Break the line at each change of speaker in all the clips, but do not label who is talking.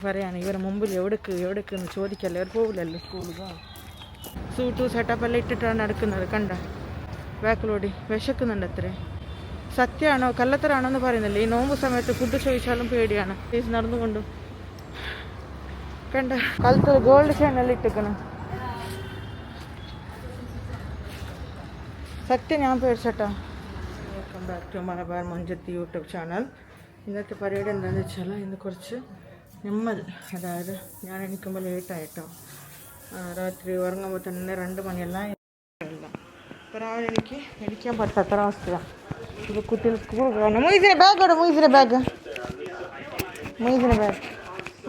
പറയാണ് ഇവരെ മുമ്പിൽ എവിടേക്കെന്ന് ചോദിക്കല്ലേ, അവർ പോകില്ലല്ലോ സ്കൂളുക. സൂട്ടു സെറ്റപ്പ് എല്ലാം ഇട്ടിട്ടാണ് നടക്കുന്നത്. കണ്ട ബാക്കിലോടി വിശക്കുന്നുണ്ട് അത്രേ. സത്യമാണോ കള്ളത്തരാണോ എന്ന് പറയുന്നില്ല. ഈ നോമ്പ് സമയത്ത് ഫുഡ് ചോദിച്ചാലും പേടിയാണ്. നടന്നുകൊണ്ടും കണ്ട കഴുത്തിൽ ഗോൾഡ് ചെയിൻ എല്ലാം ഇട്ടിക്കണം. സത്യം ഞാൻ പേടിച്ചട്ടാ. വെൽക്കം ബാക്ക് ടു മലബാർ മഞ്ചത്തി യൂട്യൂബ് ചാനൽ. ഇന്നത്തെ പരിപാടി എന്താണെന്ന് വെച്ചാൽ ഇന്ന് കുറച്ച് നിമ്മൽ, അതായത് ഞാൻ എണീക്കുമ്പോൾ ലേറ്റായിട്ടോ. രാത്രി ഉറങ്ങുമ്പോൾ തന്നെ 2 മണിയെല്ലാം ഇല്ല. അപ്പോൾ രാവിലെ എനിക്ക് എണീക്കാൻ പറ്റാത്ത അവസ്ഥയാണ്. ഇത് കുട്ടികൾ സ്കൂൾ പോകണം. മൊയ്സിൻ്റെ ബാഗ് എവിടെ? മൊയ്സിൻ്റെ ബാഗ്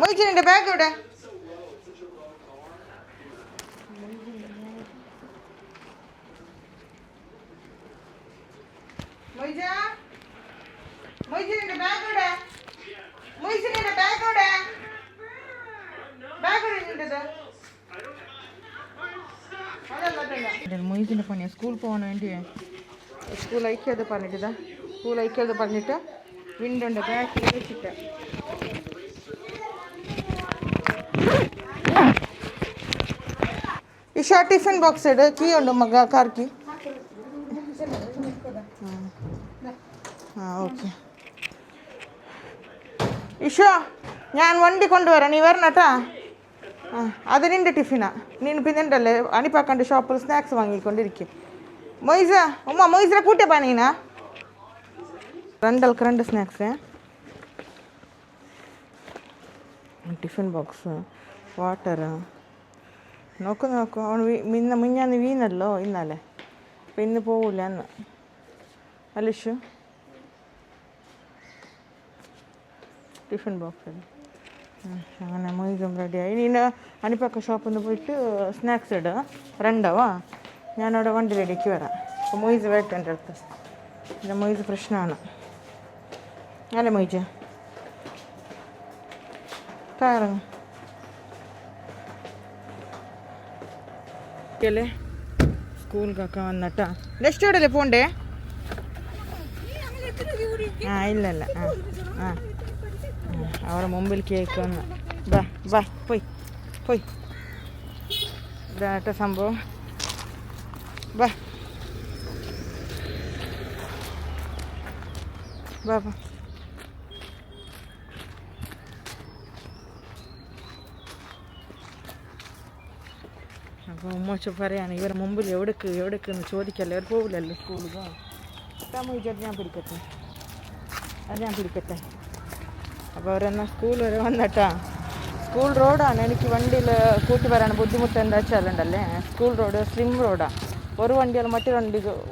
മൊയ്സിൻ്റെ ബാഗ് എവിടെ? മൊയ്സിൻ്റെ പണിയാ സ്കൂൾ പോകാൻ വേണ്ടിയേ. സ്കൂൾ അയക്കാതെ പറഞ്ഞിട്ടാ, സ്കൂൾ അയക്കാതെ പറഞ്ഞിട്ട് വിൻഡോൻ്റെ ബാക്കിൽ വെച്ചിട്ട് ഇഷ ടിഫിൻ ബോക്സ് ഇട്. കീ ഉണ്ട് മക കാർക്കി. ഓക്കെ ഇഷോ, ഞാൻ വണ്ടി കൊണ്ടുവരാം, നീ വരണട്ടാ. അത് നിൻ്റെ ടിഫിനാ. നീ പിന്നെ ഉണ്ടല്ലേ അണിപ്പാക്കണ്ട് ഷോപ്പിൽ സ്നാക്സ് വാങ്ങിക്കൊണ്ടിരിക്കും. മൊയ്സ മൊയ്സിനെ കൂട്ടിയ പണീനാ. 2 ആൾക്ക് 2 സ്നാക്സ്. Tiffin box, water. നോക്കൂ അവൻ മിഞ്ഞാന്ന് വീണല്ലോ ഇന്നലെ. അപ്പം ഇന്ന് പോവില്ല എന്ന് അലിഷു. ടിഫിൻ ബോക്സ് അങ്ങനെ മൊയ്സും റെഡിയായി. നീ അണിപ്പാക്ക ഷോപ്പിൽ നിന്ന് പോയിട്ട് സ്നാക്സ് ഇടുക 2. ഞാനവിടെ വണ്ടി റെഡിക്ക് വരാം. അപ്പോൾ മൊയ്സ് വരട്ടെ എൻ്റെ അടുത്ത്. എൻ്റെ മൊയ്സ് പ്രശ്നമാണ് അല്ലേ മൊയ്ജ? കയറും അല്ലേ സ്കൂളിലൊക്കെ വന്നിട്ടാ. നെക്സ്റ്റ് എവിടെയല്ലേ പോണ്ടേ? ഇല്ലല്ല അവരുടെ മുമ്പിൽ കേക്ക് വന്ന് ബാ പോയി ഇതാട്ട സംഭവം. ബാ അപ്പോൾ ഉമ്മച്ച പറയാണ് ഇവരെ മുമ്പിൽ എവിടേക്കെന്ന് ചോദിക്കല്ലേ, അവർ പോകില്ലല്ലോ സ്കൂളുക. ഞാൻ പിടിക്കട്ടെ. അപ്പോൾ അവരെന്നാൽ സ്കൂൾ വരെ വന്നിട്ടാ. സ്കൂൾ റോഡാണ്. എനിക്ക് വണ്ടിയിൽ കൂട്ടി വരാൻ ബുദ്ധിമുട്ട് എന്താ വെച്ചാലുണ്ടല്ലേ, സ്കൂൾ റോഡ് സ്ലിം റോഡാണ്. ഒരു വണ്ടിയാൽ മറ്റൊരു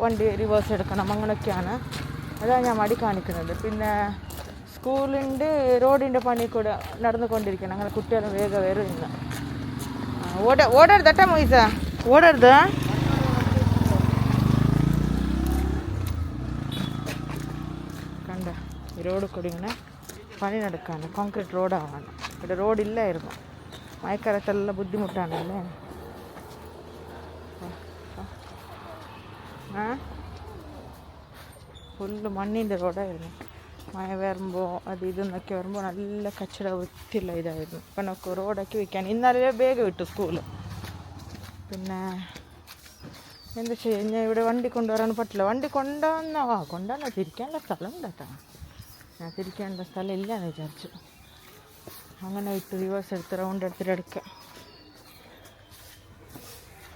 വണ്ടി റിവേഴ്സ് എടുക്കണം, അങ്ങനെയൊക്കെയാണ്. അതാണ് ഞാൻ മടി കാണിക്കുന്നത്. പിന്നെ സ്കൂളിൻ്റെ റോഡിൻ്റെ പണി കൂടെ നടന്നുകൊണ്ടിരിക്കണം. അങ്ങനെ കുട്ടികൾ വേഗം വരും. ഇന്ന് ഓടരുതട്ടാ മൊയ്സ, ഓടരുത്. കണ്ട ഈ റോഡ് കൂടി ഇങ്ങനെ പണി നടക്കാണ്. കോൺക്രീറ്റ് റോഡാവാണ്. ഇവിടെ റോഡില്ലായിരുന്നു. മഴക്കാലത്തെല്ലാം ബുദ്ധിമുട്ടാണല്ലേ. ഫുള്ള് മണ്ണിൻ്റെ റോഡായിരുന്നു. മഴ വരുമ്പോൾ അത് ഇതെന്നൊക്കെ വരുമ്പോൾ നല്ല കച്ചട വൃത്തിയുള്ള ഇതായിരുന്നു. ഇപ്പം നമുക്ക് റോഡൊക്കെ വയ്ക്കാൻ ഇന്നലെ വേഗം വിട്ടു സ്കൂള്. പിന്നെ എന്താ ചെയ്യുക, ഞാൻ ഇവിടെ വണ്ടി കൊണ്ടുവരാൻ പറ്റില്ല. വണ്ടി കൊണ്ടുവന്ന തിരിക്കാനുള്ള സ്ഥലം ഉണ്ട് കേട്ടോ. ഞാൻ തിരിക്കേണ്ട സ്ഥലം ഇല്ലയെന്ന് വിചാരിച്ചു. അങ്ങനെ വിട്ട് റിവേഴ്സ് എടുത്ത് റൗണ്ട് എടുത്തിട്ടെടുക്കുക.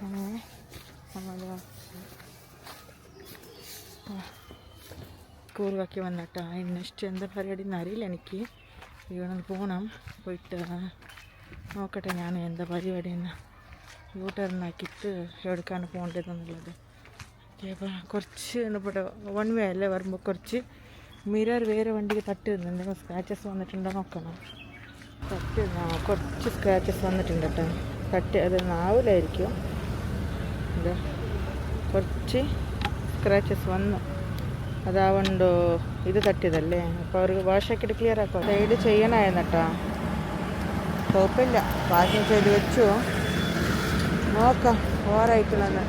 അങ്ങനെ നമ്മൾ സ്കൂളിലൊക്കെ വന്നിട്ടാ. നെക്സ്റ്റ് എന്താ പരിപാടി എന്നറിയില്ല എനിക്ക്. ഇവിടെ പോകണം. പോയിട്ട് നോക്കട്ടെ ഞാൻ എന്താ പരിപാടിയെന്ന്. യൂട്ടേണിനാക്കിയിട്ട് എവിടേക്കാണ് പോകേണ്ടതെന്നുള്ളത്. അപ്പോൾ കുറച്ച് ഇവിടെ 1 വേ അല്ലേ വരുമ്പോൾ കുറച്ച് മിറർ വേറെ വണ്ടിക്ക് തട്ടി എന്തെങ്കിലും സ്ക്രാച്ചസ് വന്നിട്ടുണ്ടോ നോക്കണം. കുറച്ച് സ്ക്രാച്ചസ് വന്നിട്ടുണ്ട് കേട്ടോ. അത് നാവിലായിരിക്കും. എന്താ കുറച്ച് സ്ക്രാച്ചസ് വന്നു. അതാവുണ്ടോ ഇത് തട്ടിയതല്ലേ. അപ്പോൾ അവർക്ക് വാഷാക്കിയിട്ട് ക്ലിയർ ആക്കും. സൈഡ് ചെയ്യണമായിരുന്നു കേട്ടോ. കുഴപ്പമില്ല, പാക്കിങ് ചെയ്ത് വെച്ചു. നോക്കാം ഓരായിട്ടുള്ളത്.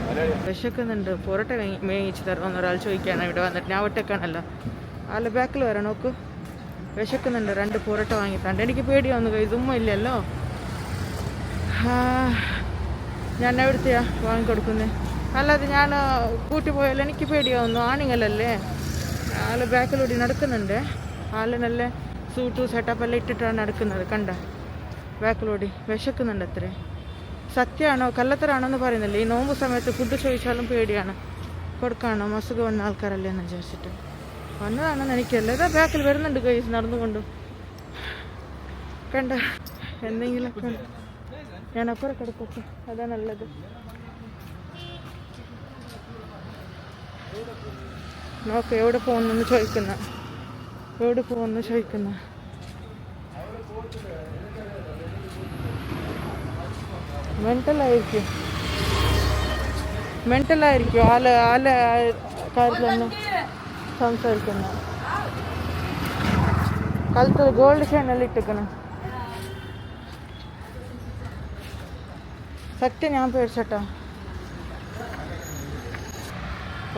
വിശക്കുന്നുണ്ട്. പൊറോട്ട മേങ്ങിച്ച് തരണമെന്ന് ഒരാൾ ചോദിക്കുകയാണ് ഇവിടെ വന്നിട്ട്. ഞാൻ ഒറ്റക്കാണല്ലോ. ആളുടെ ബാക്കിൽ വരാം. നോക്കൂ വിശക്കുന്നുണ്ട്. 2 പൊറോട്ട വാങ്ങിത്തണ്ട്. എനിക്ക് പേടിയാവുന്നു, ഇതൊന്നും ഇല്ലല്ലോ. ഞാൻ എവിടുത്തെയാ വാങ്ങിക്കൊടുക്കുന്നത്? അല്ലാതെ ഞാൻ കൂട്ടി പോയാൽ എനിക്ക് പേടിയാവുന്നു. ആണുങ്ങളല്ലേ, ആൾ ബാക്കിലൂടെ നടക്കുന്നുണ്ട്. ആൾ നല്ല സൂട്ടു സെറ്റപ്പെല്ലാം ഇട്ടിട്ടാണ് നടക്കുന്നത്. കണ്ട ബാക്കിലൂടെ വിശക്കുന്നുണ്ട് അത്രേ. സത്യമാണോ കള്ളത്തരാണോ എന്ന് പറയുന്നില്ല. ഈ നോമ്പ് സമയത്ത് ഫുഡ് ചോദിച്ചാലും പേടിയാണ്, കൊടുക്കാണോ അസുഖം വന്ന ആൾക്കാരല്ലേ എന്ന് വിചാരിച്ചിട്ട് വന്നതാണെന്ന് എനിക്കല്ല. ഇതാ ബാക്കിൽ വരുന്നുണ്ട് കൈസ് നടന്നുകൊണ്ട്. കണ്ട എന്തെങ്കിലും ഞാൻ അപ്പുറം കിടക്കട്ടെ, അതാ നല്ലത്. നോക്ക് എവിടെ പോകുന്നു ചോദിക്കുന്ന, എവിടെ പോകുന്നു ചോദിക്കുന്ന. മെൻ്റലായിരിക്കും ആള് കാര്യത്തിലൊന്നും സംസാരിക്കുന്ന. കഴുത്തിൽ ഗോൾഡ് ചെയിനെല്ലാം ഇട്ടിക്കണം. സത്യം ഞാൻ പേടിച്ചട്ടോ,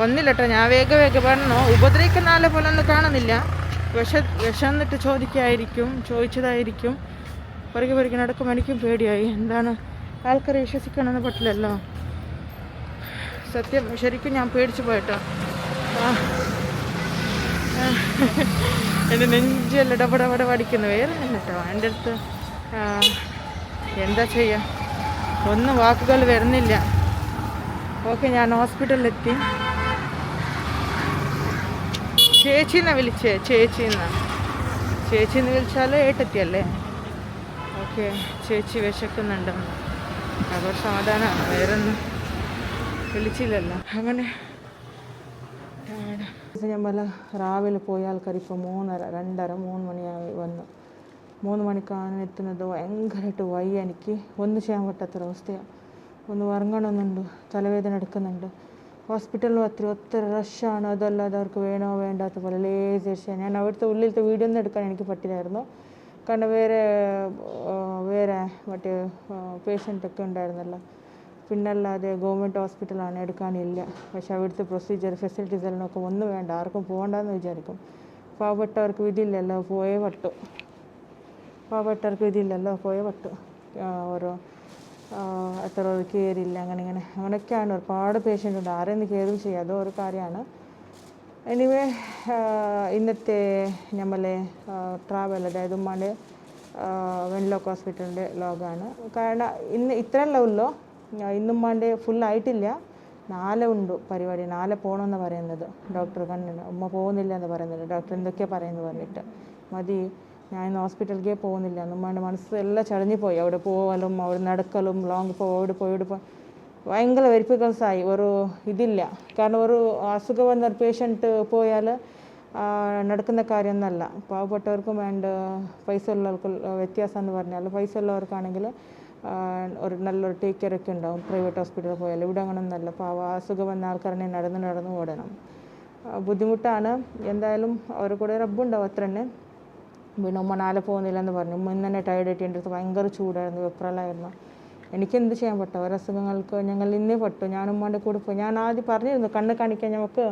ഒന്നില്ലട്ടോ. ഞാൻ വേഗം പറഞ്ഞു. ഉപദ്രവിക്കുന്ന ആളെ പോലെ ഒന്നും കാണുന്നില്ല. വിശന്നിട്ട് ചോദിച്ചതായിരിക്കും. പുറകെ നടക്കുമ്പോൾ എനിക്കും പേടിയായി. എന്താണ് ആൾക്കാരെ വിശ്വസിക്കണമെന്ന് പറ്റില്ലല്ലോ. സത്യം ശരിക്കും ഞാൻ പേടിച്ചു പോയിട്ടോ. എൻ്റെ നെഞ്ചെല്ലാം ഡബട പഠിക്കുന്നു. വേറെ ഒന്നും കേട്ടോ എൻ്റെ അടുത്ത്. എന്താ ചെയ്യുക, ഒന്നും വാക്കുകൾ വരുന്നില്ല. ഓക്കെ, ഞാൻ ഹോസ്പിറ്റലിലെത്തി. ചേച്ചീന്നാ വിളിച്ചേ, ചേച്ചിന്ന് വിളിച്ചാൽ ഏട്ടെത്തിയല്ലേ. ഓക്കെ, ചേച്ചി വിശക്കുന്നുണ്ടെന്ന് അവർ സമാധാനമാണ്, വേറൊന്നും വിളിച്ചില്ലല്ലോ. അങ്ങനെ ഞമ്മല രാവിലെ പോയ ആൾക്കാർ ഇപ്പോൾ 3:30 മണിയായി വന്നു. 3 മണിക്കാണ് എത്തുന്നത്. ഭയങ്കരമായിട്ട് വയ്യ, എനിക്ക് ഒന്നും ചെയ്യാൻ പറ്റാത്തൊരവസ്ഥയാണ്. ഒന്ന് ഉറങ്ങണമെന്നുണ്ട്, തലവേദന എടുക്കുന്നുണ്ട്. ഹോസ്പിറ്റലിൽ ഒത്തിരി റഷാണ്. അതല്ലാതെ അവർക്ക് വേണോ വേണ്ടാത്ത പോലെ ലേസ്. ഞാൻ അവിടുത്തെ ഉള്ളിലത്തെ വീഡിയോ ഒന്നും എടുക്കാൻ എനിക്ക് പറ്റില്ലായിരുന്നു. കാരണം വേറെ മറ്റേ പേഷ്യൻ്റൊക്കെ ഉണ്ടായിരുന്നല്ലോ. പിന്നല്ലാതെ ഗവൺമെൻറ് ഹോസ്പിറ്റലാണ്, എടുക്കാനില്ല. പക്ഷെ അവിടുത്തെ പ്രൊസീജിയർ ഫെസിലിറ്റീസ് എല്ലാം നോക്കും, ഒന്നും വേണ്ട, ആർക്കും പോകണ്ടെന്ന് വിചാരിക്കും. പാവപ്പെട്ടവർക്ക് വിധിയില്ലല്ലോ, പോയേ പറ്റൂ. ഓരോ എത്ര കയറില്ല, അങ്ങനെയൊക്കെയാണ്. ഒരുപാട് പേഷ്യൻ്റ് ഉണ്ട്, ആരെയൊന്ന് കയറും ചെയ്യുക, അതോ ഒരു കാര്യമാണ്. എനിവേ ഇന്നത്തെ നമ്മളെ ട്രാവൽ, അതായത് ഉമ്മാൻ്റെ വെൻലോക്ക് ഹോസ്പിറ്റലിൻ്റെ ലോഗാണ്. കാരണം ഇന്ന് ഇത്രയല്ല ഉള്ളൂ, ഇന്നുമ്മാൻ്റെ ഫുള്ളായിട്ടില്ല. 4 ഉണ്ട് പരിപാടി. 4 പോകണമെന്ന് പറയുന്നത് ഡോക്ടർ. കണ്ണിന് ഉമ്മ പോകുന്നില്ല എന്ന് പറയുന്നത് ഡോക്ടർ. എന്തൊക്കെയാണ് പറയുന്നത് പറഞ്ഞിട്ട് മതി, ഞാൻ ഇന്ന് ഹോസ്പിറ്റലിലേക്ക് പോകുന്നില്ല. ഉമ്മാൻ്റെ മനസ്സ് എല്ലാം ചടഞ്ഞുപോയി. അവിടെ പോകലും അവിടെ നടക്കലും ലോങ് അവിടെ പോയി ഭയങ്കര വെരിഫിക്കൽസായി. ഒരു ഇതില്ല. കാരണം ഒരു അസുഖം വന്ന പേഷ്യൻറ്റ് പോയാൽ നടക്കുന്ന കാര്യമൊന്നുമല്ല. പാവപ്പെട്ടവർക്കും പൈസ ഉള്ളവർക്ക് വ്യത്യാസം എന്ന് പറഞ്ഞാൽ, പൈസ ഉള്ളവർക്കാണെങ്കിൽ നല്ലൊരു ടേക്ക് കെയർ ഒക്കെ ഉണ്ടാവും പ്രൈവറ്റ് ഹോസ്പിറ്റലിൽ പോയാൽ. ഇവിടെ അങ്ങനെയൊന്നുമല്ല. അസുഖം വന്ന ആൾക്കാരനെ നടന്ന് ഓടണം, ബുദ്ധിമുട്ടാണ്. എന്തായാലും അവർ കൂടെ റബ്ബുണ്ടാവും അത്ര തന്നെ. പിന്നെ ഉമ്മ 4 പോകുന്നില്ലെന്ന് പറഞ്ഞു. ഉമ്മ ഇന്ന് തന്നെ ടയർഡായിട്ട് എൻ്റെ അടുത്ത് ഭയങ്കര ചൂടായിരുന്നു, വെപ്രലായിരുന്നു. എനിക്കെന്ത് ചെയ്യാൻ പറ്റും, ഒരസുഖങ്ങൾക്ക് ഞങ്ങൾ ഇന്നേ പറ്റൂ. ഞാൻ ഉമ്മാൻ്റെ കൂടെ പോയി. ഞാൻ ആദ്യം പറഞ്ഞിരുന്നു കണ്ണ് കാണിക്കാൻ നമുക്ക്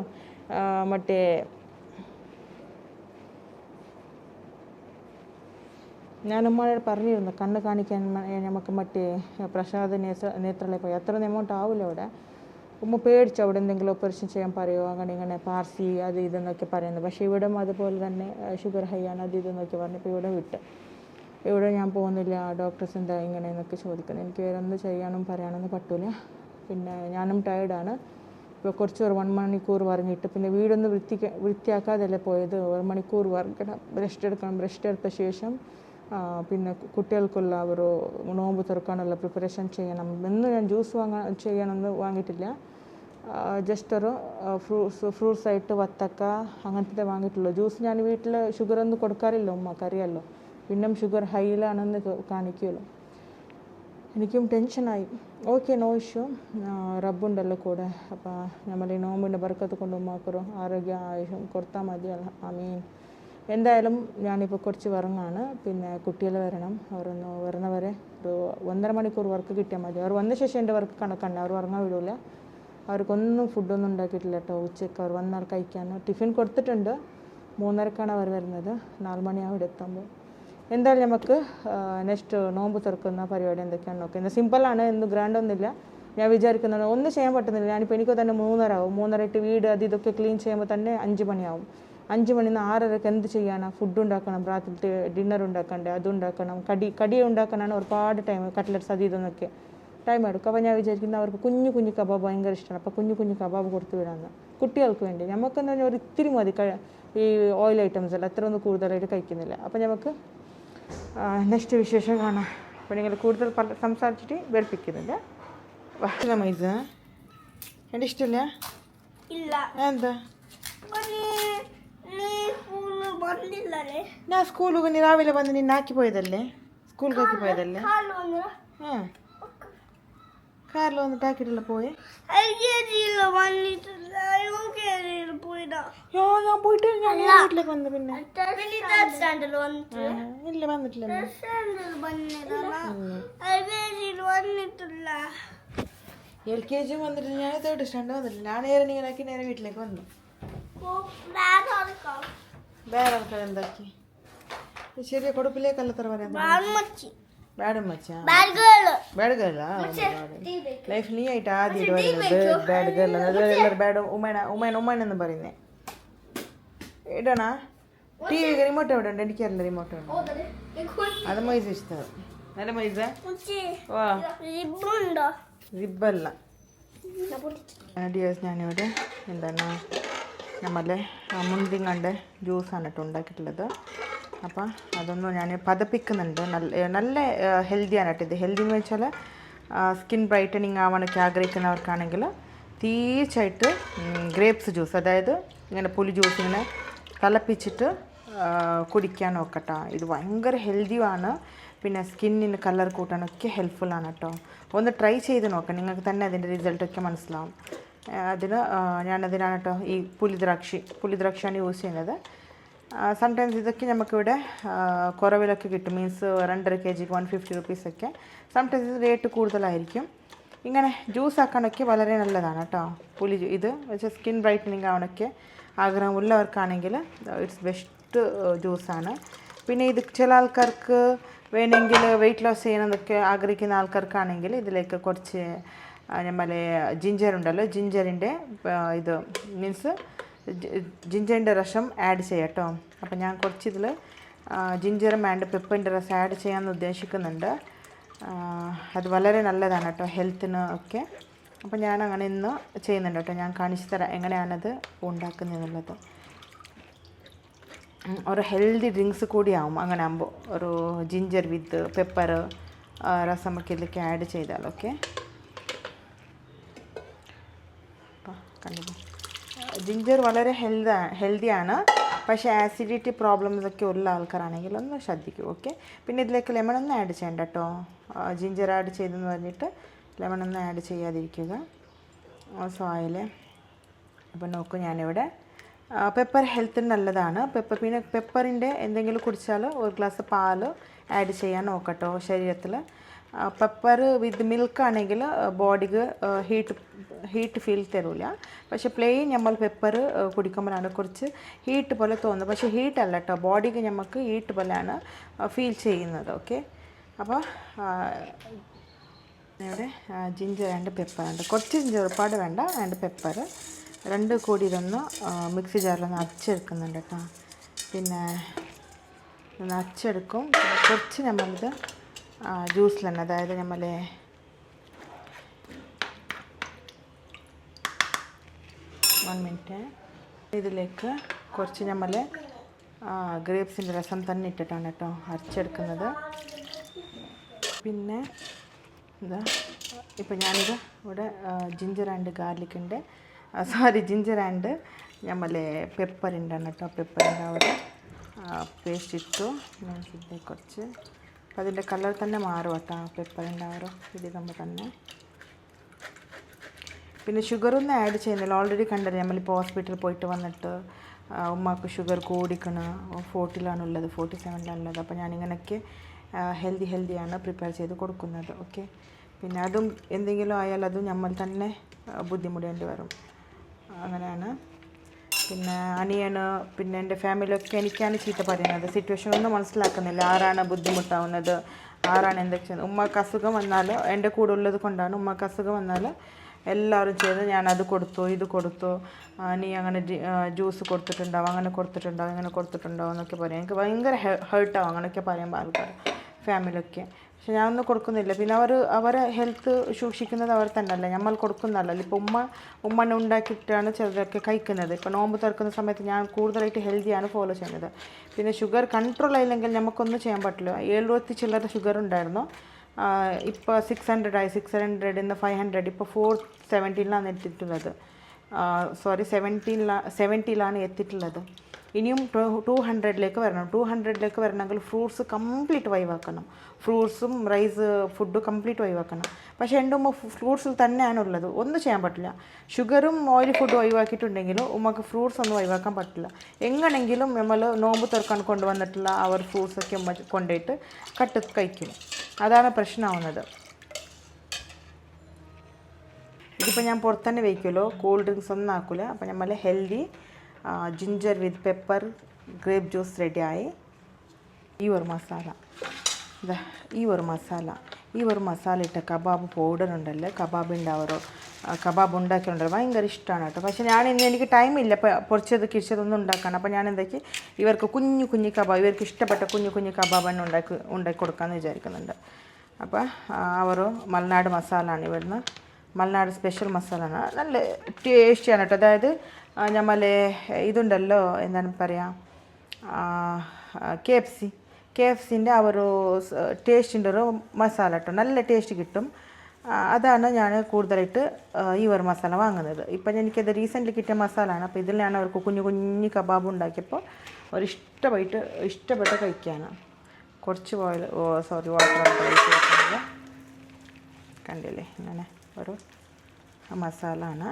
ഞാൻ ഉമ്മയോട് പറഞ്ഞിരുന്നു കണ്ണ് കാണിക്കാൻ നമുക്ക് പ്രസാദ നേത്രലയിൽ പോയി. അത്രയൊന്നും എമൗണ്ട് ആവില്ല അവിടെ. ഉമ്മ പേടിച്ചു അവിടെ എന്തെങ്കിലും ഓപ്പറേഷൻ ചെയ്യാൻ പറയുമോ, അങ്ങനെ പാർസി അത് ഇതെന്നൊക്കെ പറയുന്നത്. പക്ഷേ ഇവിടെ അതുപോലെ തന്നെ ഷുഗർ ഹൈ ആണ്, അത് ഇതെന്നൊക്കെ പറഞ്ഞപ്പോൾ ഇവിടെ വിട്ട്. ഇവിടെ ഞാൻ പോകുന്നില്ല, ഡോക്ടേഴ്സ് എന്താ ഇങ്ങനെയെന്നൊക്കെ ചോദിക്കുന്നത്. എനിക്ക് വേറെ എന്ത് ചെയ്യാനും പറയാനൊന്നും പറ്റില്ല. പിന്നെ ഞാനും ടയേർഡാണ്. ഇപ്പോൾ കുറച്ച് 1 മണിക്കൂർ പറഞ്ഞിട്ട് പിന്നെ വീടൊന്ന് വൃത്തിയാക്കാതല്ലേ പോയത്. 1 മണിക്കൂർ വറക്കണം, ബ്രഷ് എടുത്ത ശേഷം പിന്നെ കുട്ടികൾക്കുള്ള ഒരു നോമ്പ് തുറക്കാനുള്ള പ്രിപ്പറേഷൻ ചെയ്യണം. ഇന്ന് ഞാൻ ജ്യൂസ് ചെയ്യാനൊന്നും വാങ്ങിയിട്ടില്ല. ജസ്റ്റ് ഒരു ഫ്രൂട്ട്സ് ആയിട്ട് വത്തക്ക അങ്ങനത്തെ വാങ്ങിയിട്ടുള്ളൂ. ജ്യൂസ് ഞാൻ വീട്ടിൽ ഷുഗറൊന്നും കൊടുക്കാറില്ല, ഉമ്മക്കറിയാമല്ലോ. പിന്നെ ഷുഗർ ഹൈയിലാണെന്ന് കാണിക്കുമല്ലോ. എനിക്കും ടെൻഷനായി. ഓക്കെ, നോ ഇഷ്യൂ, റബ്ബുണ്ടല്ലോ കൂടെ. അപ്പോൾ നമ്മൾ ഈ നോമ്പിൻ്റെ ബർക്കത്ത് കൊണ്ട് ഉമ്മാക്കൊരു ആരോഗ്യ ആയുഷം കൊടുത്താൽ മതി. ആമീൻ. എന്തായാലും ഞാനിപ്പോൾ കുറച്ച് ഉറങ്ങാണ്. പിന്നെ കുട്ടികൾ വരണം, അവരൊന്ന് വരുന്നവരെ ഒരു 1.5 മണിക്കൂർ വർക്ക് കിട്ടിയാൽ മതി. അവർ വന്ന ശേഷം എൻ്റെ വർക്ക് കണക്കാണ്, അവർ ഉറങ്ങാൻ വിടില്ല. അവർക്കൊന്നും ഫുഡൊന്നും ഉണ്ടാക്കിയിട്ടില്ല കേട്ടോ. ഉച്ചയ്ക്ക് അവർ വന്നാൽ കഴിക്കാൻ ടിഫിൻ കൊടുത്തിട്ടുണ്ട്. 3:30 അവർ വരുന്നത്. 4 മണിയാവും ഇവിടെ എത്തുമ്പോൾ. എന്തായാലും നമുക്ക് നെക്സ്റ്റ് നോമ്പ് തുറക്കുന്ന പരിപാടി എന്തൊക്കെയാണ് നോക്കുക. ഇന്ന് സിമ്പിളാണ്, ഇന്ന് ഗ്രാൻഡൊന്നുമില്ല. ഞാൻ വിചാരിക്കുന്നത് ഒന്നും ചെയ്യാൻ പറ്റുന്നില്ല. ഞാനിപ്പോൾ എനിക്ക് തന്നെ 3:30 ആവും. 3:30 വീട് അത് ഇതൊക്കെ ക്ലീൻ ചെയ്യുമ്പോൾ തന്നെ 5 മണിയാവും. 5 മണിയിൽ നിന്ന് 6:30 എന്ത് ചെയ്യാനാണ്? ഫുഡ് ഉണ്ടാക്കണം, രാത്രിത്തെ ഡിന്നർ ഉണ്ടാക്കണ്ടേ, അതുണ്ടാക്കണം, കടി ഉണ്ടാക്കാനാണ് ഒരുപാട് ടൈം. കട്ട്ലറ്റ്സ് അത് ഇതെന്നൊക്കെ ടൈം എടുക്കും. അപ്പോൾ ഞാൻ വിചാരിക്കുന്നത് അവർക്ക് കുഞ്ഞു കുഞ്ഞു കബാബ് ഭയങ്കര ഇഷ്ടമാണ്. അപ്പോൾ കുഞ്ഞു കുഞ്ഞു കബാബ് കൊടുത്തു വിടാമെന്ന്, കുട്ടികൾക്ക് വേണ്ടി. നമുക്കെന്ന് പറഞ്ഞാൽ ഒരു ഇത്തിരി മതി ഈ ഓയിൽ ഐറ്റംസ് എല്ലാം അത്ര ഒന്നും കൂടുതലായിട്ട് കഴിക്കുന്നില്ല. അപ്പോൾ നമുക്ക് നെക്സ്റ്റ് വിശേഷം കാണാം. അപ്പോൾ നിങ്ങൾ കൂടുതൽ സംസാരിച്ചിട്ട് വെറുപ്പിക്കുന്നില്ല. ഭക്ഷണ മൈസ എൻ്റെ ഇഷ്ടമില്ല. എന്താ ഞാൻ സ്കൂളിൽ നീ രാവിലെ വന്ന് നിന്നെ ആക്കി പോയതല്ലേ, സ്കൂളിൽ ആക്കി പോയതല്ലേ? കാറിൽ വന്നിട്ട് ആക്കിയിട്ടില്ല പോയെ? ഞാൻ പോയിട്ട് ഞാൻ വീട്ടിലേക്ക് വന്നു. പിന്നെ ഇല്ല വന്നിട്ടില്ല. LKG വന്നിട്ട് ഞാൻ 3rd സ്റ്റാൻഡേർഡ് വന്നിട്ടില്ല. ഞാൻ നേരെ നീങ്ങനാക്കി നേരെ വീട്ടിലേക്ക് വന്നു. വേറെ ആൾക്കാർ എന്താക്കി ശരിയാ കൊടുപ്പിലേക്കല്ല തറ പറയാൻ ബാഡ് ഗേളാ ലൈഫ് നീ ആയിട്ട് ആദ്യം ബാഡ് ഗേൾ എല്ലാവരും ബാഡ് ഉമ്മേനെന്ന് പറയുന്നേ. ഇടണ ടി വി റിമോട്ട് എവിടെ ഉണ്ട്? എനിക്കറിയില്ല റിമോട്ട് ഉണ്ട്. അത് മൈസ ഇഷ്ടം. നല്ല മൈസ റിബല്ല ഡിയേഴ്സ്. ഞാനിവിടെ എന്താണ് നമ്മളെ മുന്തിങ്ങൻ്റെ ജ്യൂസാണ് കേട്ടോ ഉണ്ടാക്കിയിട്ടുള്ളത്. അപ്പം അതൊന്നും ഞാൻ പതപ്പിക്കുന്നുണ്ട്. നല്ല ഹെൽത്തിയാണ് കേട്ടോ ഇത്. ഹെൽത്തി എന്ന് വെച്ചാൽ സ്കിൻ ബ്രൈറ്റനിങ് ആവാനൊക്കെ ആഗ്രഹിക്കുന്നവർക്കാണെങ്കിൽ തീർച്ചയായിട്ട് ഗ്രേപ്സ് ജ്യൂസ്, അതായത് ഇങ്ങനെ പുളി ജ്യൂസ് ഇങ്ങനെ തിളപ്പിച്ചിട്ട് കുടിക്കാൻ നോക്കട്ടോ. ഇത് ഭയങ്കര ഹെൽത്തിയുമാണ്. പിന്നെ സ്കിന്നിന് കളർ കൂട്ടാനൊക്കെ ഹെൽപ്ഫുള്ളാണ് കേട്ടോ. ഒന്ന് ട്രൈ ചെയ്ത് നോക്കാം, നിങ്ങൾക്ക് തന്നെ അതിൻ്റെ റിസൾട്ടൊക്കെ മനസ്സിലാവും. ഞാനതിനാണ് കേട്ടോ ഈ പുളിദ്രാക്ഷിയാണ് യൂസ് ചെയ്യുന്നത്. സംടൈംസ് ഇതൊക്കെ നമുക്കിവിടെ കുറവിലൊക്കെ കിട്ടും. Means 2.5 kg 150 rupees. സംടൈംസ് ഇത് റേറ്റ് കൂടുതലായിരിക്കും. ഇങ്ങനെ ജ്യൂസ് ആക്കാനൊക്കെ വളരെ നല്ലതാണ് കേട്ടോ ഇത് വെച്ചാൽ സ്കിൻ ബ്രൈറ്റനിങ് ആവാനൊക്കെ ആഗ്രഹമുള്ളവർക്കാണെങ്കിൽ ഇറ്റ്സ് ബെസ്റ്റ് ജ്യൂസാണ്. പിന്നെ ഇത് ചില ആൾക്കാർക്ക് വേണമെങ്കിൽ വെയിറ്റ് ലോസ് ചെയ്യണമെന്നൊക്കെ ആഗ്രഹിക്കുന്ന ആൾക്കാർക്കാണെങ്കിൽ ഇതിലേക്ക് കുറച്ച് നമ്മളെ ജിഞ്ചർ ഉണ്ടല്ലോ, ജിഞ്ചറിൻ്റെ ഇത് മീൻസ് ജിഞ്ചറിൻ്റെ രസം ആഡ് ചെയ്യാം കേട്ടോ. അപ്പം ഞാൻ കുറച്ച് ഇതിൽ ജിഞ്ചറും ആൻഡ് പെപ്പറിൻ്റെ രസം ആഡ് ചെയ്യാമെന്ന് ഉദ്ദേശിക്കുന്നുണ്ട്. അത് വളരെ നല്ലതാണ് കേട്ടോ ഹെൽത്തിന് ഒക്കെ. അപ്പം ഞാൻ അങ്ങനെ ഇന്ന് ചെയ്യുന്നുണ്ട് കേട്ടോ. ഞാൻ കാണിച്ചു തരാം എങ്ങനെയാണത് ഉണ്ടാക്കുന്നതെന്നുള്ളത്. ഒരു ഹെൽത്തി ഡ്രിങ്ക്സ് കൂടിയാവും അങ്ങനെ ആകുമ്പോൾ. ഒരു ജിഞ്ചർ വിത്ത് പെപ്പർ രസമൊക്കെ ഇതിലേക്ക് ആഡ് ചെയ്താൽ ഓക്കെ. ജിഞ്ചർ വളരെ ഹെൽത്തിയാണ്. പക്ഷേ ആസിഡിറ്റി പ്രോബ്ലംസ് ഒക്കെ ഉള്ള ആൾക്കാരാണെങ്കിൽ ഒന്ന് ശ്രദ്ധിക്കൂ ഓക്കെ. പിന്നെ ഇതിലേക്ക് ലെമണൊന്നും ആഡ് ചെയ്യണ്ട കേട്ടോ. ജിഞ്ചർ ആഡ് ചെയ്തെന്ന് പറഞ്ഞിട്ട് ലെമണൊന്നും ആഡ് ചെയ്യാതിരിക്കുക. സോയിൽ അപ്പോൾ നോക്കൂ, ഞാനിവിടെ പെപ്പർ ഹെൽത്തിന് നല്ലതാണ്. പിന്നെ പെപ്പറിൻ്റെ എന്തെങ്കിലും കുടിച്ചാൽ 1 ഗ്ലാസ് പാൽ ആഡ് ചെയ്യാൻ നോക്കട്ടോ ശരീരത്തിൽ. പെപ്പർ വിത്ത് മിൽക്ക് ആണെങ്കിൽ ബോഡിക്ക് ഹീറ്റ് ഫീൽ തരില്ല. പക്ഷേ പ്ലെയിൻ നമ്മൾ പെപ്പർ കുടിക്കുമ്പോഴാണ് കുറച്ച് ഹീറ്റ് പോലെ തോന്നുന്നത്. പക്ഷേ ഹീറ്റ് അല്ല കേട്ടോ, ബോഡിക്ക് നമുക്ക് ഹീറ്റ് പോലെയാണ് ഫീൽ ചെയ്യുന്നത് ഓക്കെ. അപ്പോൾ ഇവിടെ ജിഞ്ചർ ആൻഡ് പെപ്പറുണ്ട്. കുറച്ച് ജിഞ്ചർ ഒരുപാട് വേണ്ട. ആൻഡ് പെപ്പർ 2 കൂടി ഇതൊന്ന് മിക്സി ജാറിലൊന്ന് അരച്ചെടുക്കുന്നുണ്ട് കേട്ടോ. പിന്നെ ഒന്ന് അരച്ചെടുക്കും. കുറച്ച് നമ്മളിത് ജ്യൂസിൽ തന്നെ, അതായത് നമ്മളെ ഇതിലേക്ക് കുറച്ച് നമ്മൾ ഗ്രേപ്സിൻ്റെ രസം തന്നെ ഇട്ടിട്ടാണ് കേട്ടോ അരച്ചെടുക്കുന്നത്. പിന്നെ എന്താ ഇപ്പം ഞാനിത് ഇവിടെ ജിഞ്ചർ ആൻഡ് ഗാർലിക്കിൻ്റെ ജിഞ്ചർ ആൻഡ് നമ്മളെ പെപ്പറിൻ്റെ കേട്ടോ. പെപ്പറിൻ്റെ അവിടെ പേസ്റ്റ് ഇട്ടു. ഇതിലേക്ക് കുറച്ച് അപ്പോൾ അതിൻ്റെ കളർ തന്നെ മാറും കേട്ടോ പെപ്പറിൻ്റെ ഓരോ ഇതിടുമ്പോൾ തന്നെ. പിന്നെ ഷുഗറൊന്നും ആഡ് ചെയ്യുന്നില്ല. ഓൾറെഡി കണ്ടത് നമ്മളിപ്പോൾ ഹോസ്പിറ്റലിൽ പോയിട്ട് വന്നിട്ട് ഉമ്മാക്ക് ഷുഗർ കൂടിക്കണ് 40-ലാണുള്ളത്, 47-ലാണുള്ളത്. അപ്പോൾ ഞാനിങ്ങനെയൊക്കെ ഹെൽത്തിയാണ് പ്രിപ്പയർ ചെയ്ത് കൊടുക്കുന്നത് ഓക്കെ. പിന്നെ അതും എന്തെങ്കിലും ആയാൽ അതും നമ്മൾ തന്നെ ബുദ്ധിമുട്ടേണ്ടി വരും, അങ്ങനെയാണ്. പിന്നെ അനിയന് പിന്നെ എൻ്റെ ഫാമിലിയൊക്കെ എനിക്കാണ് ചീത്ത പറയുന്നത്. സിറ്റുവേഷൻ ഒന്നും മനസ്സിലാക്കുന്നില്ല, ആരാണ് ബുദ്ധിമുട്ടാവുന്നത്, ആരാണ് എന്തൊക്കെ. ഉമ്മക്ക് അസുഖം വന്നാൽ എൻ്റെ കൂടെ ഉള്ളത് കൊണ്ടാണ്. ഉമ്മക്ക് അസുഖം വന്നാൽ എല്ലാവരും ചെയ്ത് ഞാനത് കൊടുത്തു ഇത് കൊടുത്തു, നീ അങ്ങനെ ജ്യൂസ് കൊടുത്തിട്ടുണ്ടാവും, അങ്ങനെ കൊടുത്തിട്ടുണ്ടാവും, ഇങ്ങനെ കൊടുത്തിട്ടുണ്ടാവും എന്നൊക്കെ പറയും. എനിക്ക് ഭയങ്കര ഹേർട്ടാവും അങ്ങനെയൊക്കെ പറയുമ്പോൾ ആൾക്കാർ, ഫാമിലിയൊക്കെ. പക്ഷെ ഞാനൊന്നും കൊടുക്കുന്നില്ല. പിന്നെ അവരെ ഹെൽത്ത് സൂക്ഷിക്കുന്നത് അവർ തന്നെയല്ല, നമ്മൾ കൊടുക്കുന്നതല്ല. ഇപ്പോൾ ഉമ്മനെ ഉണ്ടാക്കിയിട്ടാണ് ചിലതൊക്കെ കഴിക്കുന്നത്. ഇപ്പോൾ നോമ്പ് തുറക്കുന്ന സമയത്ത് ഞാൻ കൂടുതലായിട്ട് ഹെൽത്തിയാണ് ഫോളോ ചെയ്യുന്നത്. പിന്നെ ഷുഗർ കൺട്രോൾ ആയില്ലെങ്കിൽ നമുക്കൊന്നും ചെയ്യാൻ പറ്റില്ല. 70 ചില്ലറ ഷുഗർ ഉണ്ടായിരുന്നു, ഇപ്പോൾ 600 ആയി. 600 ഇന്ന് 500, ഇപ്പോൾ 470 എത്തിയിട്ടുള്ളത്. സോറി 70 എത്തിയിട്ടുള്ളത്. ഇനിയും 200 വരണം. 200 വരണമെങ്കിൽ ഫ്രൂട്ട്സ് കംപ്ലീറ്റ് ഒഴിവാക്കണം. ഫ്രൂട്ട്സും റൈസ് ഫുഡ് കംപ്ലീറ്റ് ഒഴിവാക്കണം. പക്ഷേ എൻ്റെ ഉമ്മ ഫ്രൂട്ട്സിൽ തന്നെയാണ് ഉള്ളത്, ഒന്നും ചെയ്യാൻ പറ്റില്ല. ഷുഗറും ഓയിൽ ഫുഡും ഒഴിവാക്കിയിട്ടുണ്ടെങ്കിലും ഉമ്മക്ക് ഫ്രൂട്ട്സ് ഒന്നും ഒഴിവാക്കാൻ പറ്റില്ല. എങ്ങനെയെങ്കിലും നമ്മൾ നോമ്പ് തുറക്കാൻ കൊണ്ടുവന്നിട്ടുള്ള അവർ ഫ്രൂട്ട്സൊക്കെ ഉമ്മ കൊണ്ടുപോയിട്ട് കട്ട് കഴിക്കും. അതാണ് പ്രശ്നമാവുന്നത്. ഇതിപ്പോൾ ഞാൻ പുറത്തുതന്നെ വയ്ക്കുമല്ലോ, കൂൾ ഡ്രിങ്ക്സ് ഒന്നും ആക്കില്ല. അപ്പോൾ നമ്മൾ ഹെൽത്തി ജിഞ്ചർ വിത്ത് പെപ്പർ ഗ്രേപ്പ് ജ്യൂസ് റെഡിയായി. ഈ ഒരു മസാല ഇട്ട കബാബ് പൗഡർ ഉണ്ടല്ലോ, കബാബിൻ്റെ കബാബ് ഉണ്ടാക്കിയിട്ടുണ്ടല്ലോ, ഭയങ്കര ഇഷ്ടമാണ് കേട്ടോ. പക്ഷേ എനിക്ക് ടൈമില്ല പൊറിച്ചത് കിഴിച്ചതൊന്നും ഉണ്ടാക്കാൻ. അപ്പോൾ ഞാൻ എന്താക്കി ഇവർക്ക് കുഞ്ഞു കബാബ്, ഇവർക്ക് ഇഷ്ടപ്പെട്ട കുഞ്ഞു കബാബ് ഉണ്ടാക്കി കൊടുക്കാമെന്ന് വിചാരിക്കുന്നുണ്ട്. അപ്പോൾ അവർ മലനാട് മസാലയാണ്, ഇവിടുന്ന് മലനാട് സ്പെഷ്യൽ മസാലയാണ്, നല്ല ടേസ്റ്റിയാണ് കേട്ടോ. അതായത് നമ്മൾ ഇതുണ്ടല്ലോ, എന്താണ് പറയുക, KFCൻ്റെ ആ ഒരു ടേസ്റ്റിൻ്റെ ഒരു മസാല കേട്ടോ, നല്ല ടേസ്റ്റ് കിട്ടും. അതാണ് ഞാൻ കൂടുതലായിട്ട് ഈ ഒരു മസാല വാങ്ങുന്നത്. ഇപ്പം എനിക്കത് റീസെൻ്റ്ലി കിട്ടിയ മസാലയാണ്. അപ്പോൾ ഇതിൽ ഞാൻ അവർക്ക് കുഞ്ഞു കബാബ് ഉണ്ടാക്കിയപ്പോൾ അവർ ഇഷ്ടപ്പെട്ട് കഴിക്കാനാണ്. കുറച്ച് വാട്ടർ കണ്ടില്ലേ, ഇങ്ങനെ ഒരു മസാലയാണ്.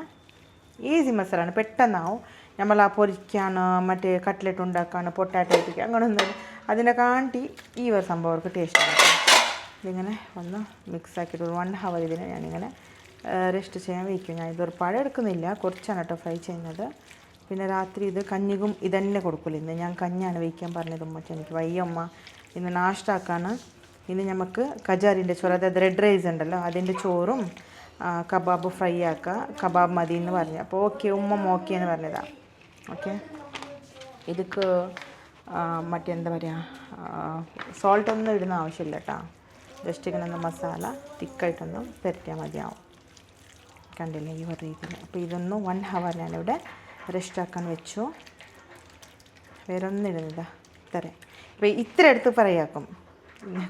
ഈസി മസാലയാണ്, പെട്ടെന്നാവും. നമ്മൾ ആ പൊരിക്കാൻ, മറ്റേ കട്ട്ലറ്റ് ഉണ്ടാക്കാൻ, പൊട്ടാറ്റോ ഇട്ടിരിക്കുക അങ്ങനെയൊന്നും അതിനെ കാണ്ടി ഈ ഒരു സംഭവം അവർക്ക് ടേസ്റ്റ് ആണ്. ഇതിങ്ങനെ ഒന്ന് മിക്സ് ആക്കിയിട്ട് ഒരു 1 hour ഇതിനെ ഞാനിങ്ങനെ റെസ്റ്റ് ചെയ്യാൻ വയ്ക്കും. ഞാൻ ഇതൊരുപാട് എടുക്കുന്നില്ല, കുറച്ചാണ് കേട്ടോ ഫ്രൈ ചെയ്യുന്നത്. പിന്നെ രാത്രി ഇത് കഞ്ഞിക്കും ഇതന്നെ കൊടുക്കില്ല. ഇന്ന് ഞാൻ കഞ്ഞാണ് വയ്ക്കാൻ പറഞ്ഞത് ഉമ്മ. എനിക്ക് വയ്യമ്മ ഇന്ന് നാഷ്ടാക്കാണ്. ഇന്ന് നമുക്ക് കജാറിൻ്റെ ചോറ്, അതായത് റെഡ് റൈസ് ഉണ്ടല്ലോ അതിൻ്റെ ചോറും കബാബ് ഫ്രൈ ആക്കുക, കബാബ് മതി എന്ന് പറഞ്ഞു. അപ്പോൾ ഉമ്മ ഓക്കെ എന്ന് പറഞ്ഞതാണ്. ഓക്കെ, ഇതൊക്കെ മറ്റെന്താ പറയുക, സോൾട്ടൊന്നും ഇടുന്ന ആവശ്യമില്ല കേട്ടോ. ജസ്റ്റ് ഇങ്ങനെ ഒന്ന് മസാല തിക്കായിട്ടൊന്നും പുരട്ടിയാൽ മതിയാവും. കണ്ടില്ലേ ഈ ഒരു രീതിയിൽ. അപ്പോൾ ഇതൊന്നും 1 hour ഞാനിവിടെ റെസ്റ്റ് ആക്കാൻ വെച്ചു. വേറെ ഒന്നും ഇടുന്നില്ല. ഇപ്പോൾ ഇത്ര എടുത്ത് ഫ്രൈ ആക്കും,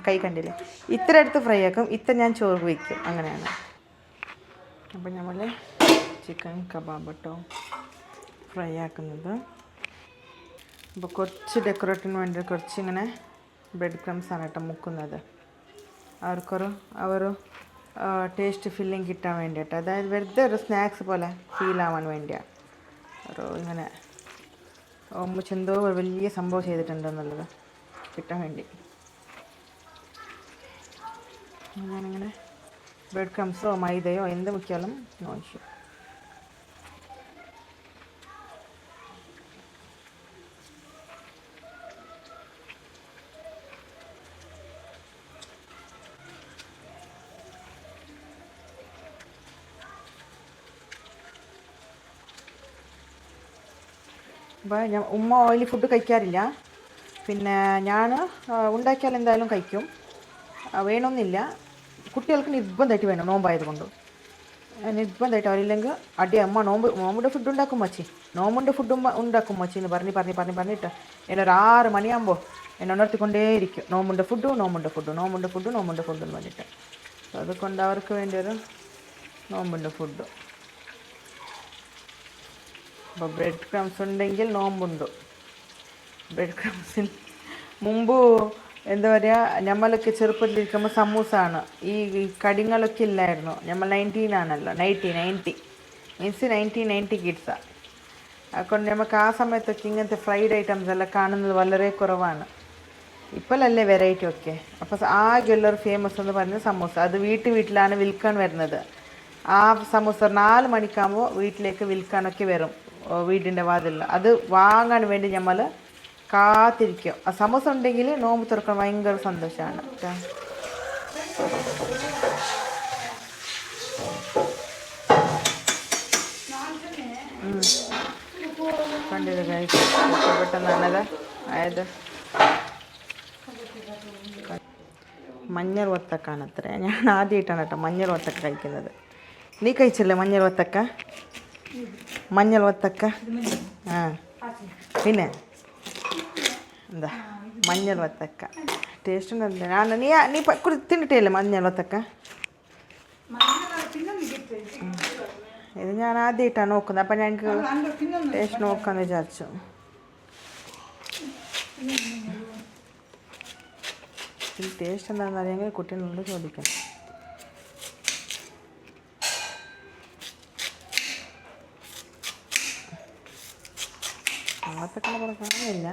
കൈ കണ്ടില്ലേ, ഇത്ര എടുത്ത് ഫ്രൈ ആക്കും, ഇത്ര ഞാൻ ചോറ് വയ്ക്കും, അങ്ങനെയാണ്. അപ്പോൾ നമ്മൾ ചിക്കൻ കബാബ് കേട്ടോ ഫ്രൈ ആക്കുന്നത്. അപ്പോൾ കുറച്ച് ഡെക്കറേറ്റിന് വേണ്ടി കുറച്ച് ഇങ്ങനെ ബ്രെഡ് ക്രംസ് ആണ് കേട്ടോ മുക്കുന്നത്. അവർ ടേസ്റ്റ് ഫില്ലിങ് കിട്ടാൻ വേണ്ടിയിട്ട്, അതായത് വെറുതെ ഒരു സ്നാക്സ് പോലെ ഫീൽ ആവാൻ വേണ്ടിയാണ്. ഒരു ഇങ്ങനെ എന്തോ വലിയ സംഭവം ചെയ്തിട്ടുണ്ടെന്നുള്ളത് കിട്ടാൻ വേണ്ടി ഞാനിങ്ങനെ ബ്രെഡ് ക്രംസോ മൈദയോ എന്ത് മുക്കിയാലും നോ ഇഷ്യൂ. അപ്പോൾ ഉമ്മ ഓയിലി ഫുഡ് കഴിക്കാറില്ല. പിന്നെ ഞാൻ ഉണ്ടാക്കിയാൽ എന്തായാലും കഴിക്കും, വേണമെന്നില്ല. കുട്ടികൾക്ക് നിർബന്ധമായിട്ട് വേണം, നോമ്പായതുകൊണ്ട് നിർബന്ധമായിട്ട്. അവരില്ലെങ്കിൽ അമ്മ നോമ്പിൻ്റെ ഫുഡ് ഉണ്ടാക്കും മച്ചി, നോമ്പിൻ്റെ ഫുഡ് ഉണ്ടാക്കും മച്ചി എന്ന് പറഞ്ഞിട്ട് എന്നെ ഒരു 6 മണിയാകുമ്പോൾ എന്നെ ഉണർത്തിക്കൊണ്ടേയിരിക്കും. നോമ്പിൻ്റെ ഫുഡ് എന്ന് പറഞ്ഞിട്ട്. അപ്പോൾ അതുകൊണ്ട് അവർക്ക് വേണ്ടി ഒരു നോമ്പിൻ്റെ ഫുഡ്. അപ്പോൾ ബ്രെഡ് ക്രംസ് ഉണ്ടെങ്കിൽ നോമ്പുണ്ട്. ബ്രെഡ് ക്രംസിന് മുമ്പ് എന്താ പറയുക, നമ്മളൊക്കെ ചെറുപ്പത്തിലിരിക്കുമ്പോൾ സമൂസാണ്, ഈ കടികളൊക്കെ ഇല്ലായിരുന്നു. നമ്മൾ 19 ആണല്ലോ, 1990 കിഡ്സാണ്. അതുകൊണ്ട് നമുക്ക് ആ സമയത്തൊക്കെ ഇങ്ങനത്തെ ഫ്രൈഡ് ഐറ്റംസ് എല്ലാം കാണുന്നത് വളരെ കുറവാണ്. ഇപ്പോഴല്ലേ വെറൈറ്റി ഒക്കെ. അപ്പോൾ ആകെയുള്ളൊരു ഫേമസ് എന്ന് പറയുന്നത് സമൂസ. അത് വീട്ടിലാണ് വിൽക്കാൻ വരുന്നത്. ആ സമൂസ 4 മണിക്കാകുമ്പോൾ വീട്ടിലേക്ക് വിൽക്കാനൊക്കെ വരും. വീടിൻ്റെ വാതിലിൽ. അത് വാങ്ങാൻ വേണ്ടി നമ്മൾ കാത്തിരിക്കും. ആ സമൂസ ഉണ്ടെങ്കിൽ നോമ്പ് തുറക്കാൻ ഭയങ്കര സന്തോഷമാണ്. കണ്ടിത് പെട്ടെന്നാണത് ആയത്. മഞ്ഞൾ വത്തക്കാണത്രേ. ഞാൻ ആദ്യമായിട്ടാണ് കേട്ടോ മഞ്ഞൾ വത്തക്ക കഴിക്കുന്നത്. നീ കഴിച്ചല്ലേ മഞ്ഞൾ വത്തക്ക? മഞ്ഞൾ വത്തക്ക ആ പിന്നെ എന്താ മഞ്ഞൾ വത്തക്ക ടേസ്റ്റ് ഉണ്ടല്ലേ? നീ തിന്നിട്ടേ മഞ്ഞൾ വത്തക്ക? ഇത് ഞാൻ ആദ്യമായിട്ടാണ് നോക്കുന്നത്. അപ്പം ഞങ്ങൾക്ക് ടേസ്റ്റ് നോക്കാമെന്ന് വിചാരിച്ചു. ഇത് ടേസ്റ്റ് എന്താണെന്ന് അറിയാമെങ്കിൽ കുട്ടീനോട് ചോദിക്കണം. അങ്ങനത്തൊക്കെ ഇവിടെ കാണില്ല.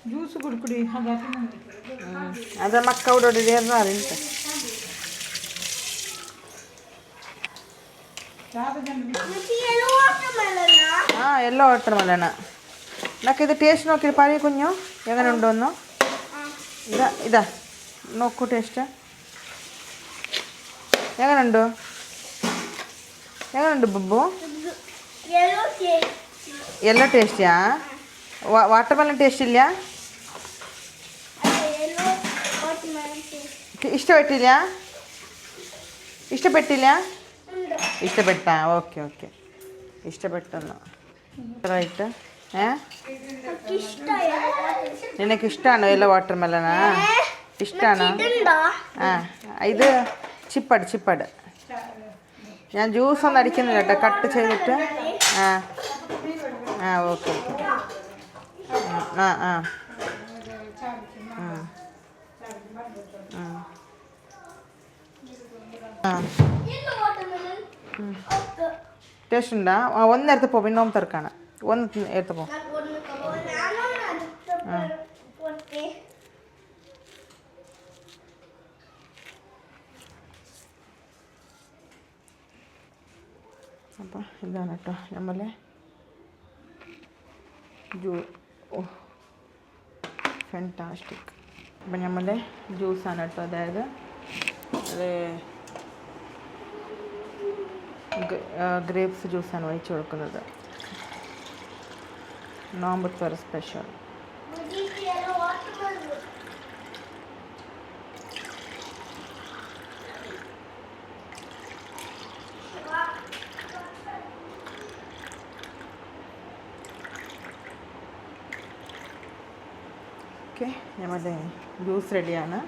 ജ്യൂസ് കുടിക്കുടി
അത് മക്കവിടെ അറിയില്ല. യെല്ലോ വാട്ടർമെലണ്. എന്നൊക്കെ ഇത് ടേസ്റ്റ് നോക്കി പറയൂ കുഞ്ഞു, എങ്ങനെ ഉണ്ടോന്നോ? ഇതാ നോക്കൂ ടേസ്റ്റ് എങ്ങനെയുണ്ടോ? എങ്ങനെയുണ്ട് ബുബു? യെല്ലോ ടേസ്റ്റിയാ? വാട്ടർമെലൺ ടേസ്റ്റ് ഇല്ല? ഇഷ്ടപ്പെട്ടില്ല? ഇഷ്ടപ്പെട്ടാ? ഓക്കെ ഓക്കെ, ഇഷ്ടപ്പെട്ടെന്നോ റൈറ്റ്. നിനക്ക് ഇഷ്ടമാണോ യെല്ലോ വാട്ടർമെലണാ? ഇഷ്ടമാണോ? ആ ഇത് ചിപ്പട്. ഞാൻ ജ്യൂസൊന്നും അടിക്കുന്നില്ല കേട്ടോ, കട്ട് ചെയ്തിട്ട്. ആ ഓക്കെ ഓക്കെ. ആ ആ ടേസ്റ്റ് ഉണ്ടാ? ഒന്നെടുത്ത് പോ, പിന്നെ തിരക്കാണ്. ഒന്ന് എടുത്ത് പോ. അപ്പം ഇതാണ് കേട്ടോ നമ്മളെ ഫാന്റാസ്റ്റിക്. അപ്പം നമ്മളെ ജ്യൂസാണ് കേട്ടോ. അതായത് ഗ്രേപ്സ് ജ്യൂസാണ് ഒഴിച്ച് കൊടുക്കുന്നത്. നോമ്പ് തുറ സ്പെഷ്യൽ. ഓക്കെ, നമ്മുടെ ജ്യൂസ് റെഡിയാണ്.